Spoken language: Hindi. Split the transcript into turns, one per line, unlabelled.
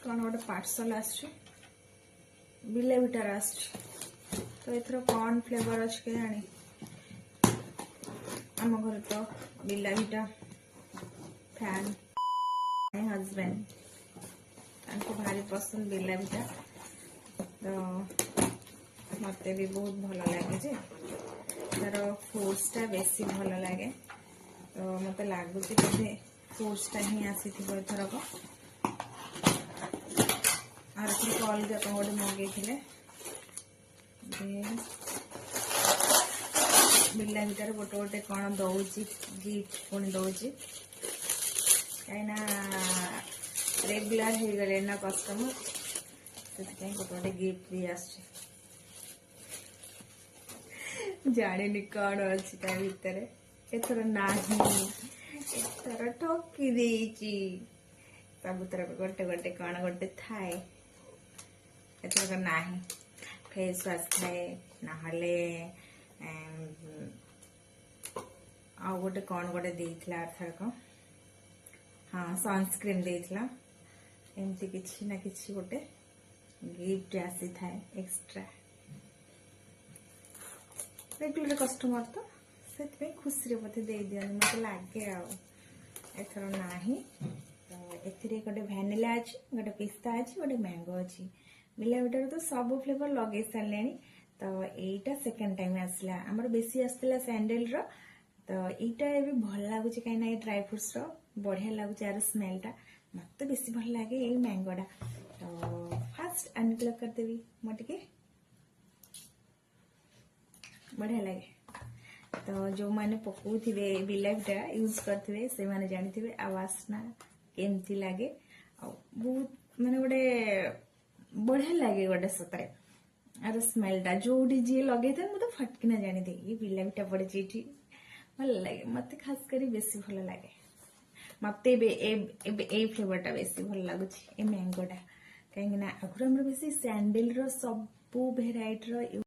कौन गोटे पार्सल बिलेविटार तो एथर कौन फ्लेवर अच्छे के जानी आम घर तो बिलाविटा फैन हजबैंड भारी पसंद बिलाविटा तो मत भी बहुत भल लगे तार फोर्सटा बेसी भल लगे तो मत लगुच बोधे फोर्सटा ही आसी एथरक आर अलग कौन गोटे मंगे बिला भितर गोटे गोटे कौन दौची गिफ्ट पुणी दौची कहीं रेगुलर हो गले ना कस्टमर से गोटे गोटे गिफ्ट भी आसुची जानी कौन अच्छी ता भितर एथर नहीं एथर ठकी देची सबुतर गोटे गोटे कौन गोटे थाए एथर नहीं फेस वाश थाए ना आ गोटे कौन गोटे देइथिला अर्थरक हाँ सनस्क्रीन देइथिला एमती किछि ना किछि गोटे गिफ्ट आसी थाए एक्स्ट्रा रेगुलर कस्टमर तो से खुशी बोधे दे दियन मत लगे आथर नाही तो एथिरे गोटे वैनिला अच्छी गोटे पिस्ता अच्छी गोटे मैंगो अच्छी बिलाविटार तो सब फ्लेवर लगे सारे तो यहीटा सेकेंड टाइम आसला आमर बेसी आसला सैंडल रो तो यहीटा भी भल लगुच कहीं ड्राई फ्रुट्स रो बढ़िया लगुच यार स्मेलटा मत बेसी भल लगे ये मैंगोटा तो फास्ट अनप्लग करदेवी मोटे बढ़िया लगे तो जो मैंने पकाउथिबे बिलाविटा यूज करथिबे से माने जानिथिबे आ वासना केमती लगे बहुत माने गोटे बढ़िया लगे गोटे सतरे आर स्मेलटा जोड़ी जी लगे थे मुझे फटकिना जानी दे ये बिलाविटा पड़े भल लगे मत खास करी बेसी भल लगे मत ए फ्लेवरटा बेसी भल लगुच ए मैंगोटा कहीं आगुरी बेसी सैंडल रो सब भेराइटी रो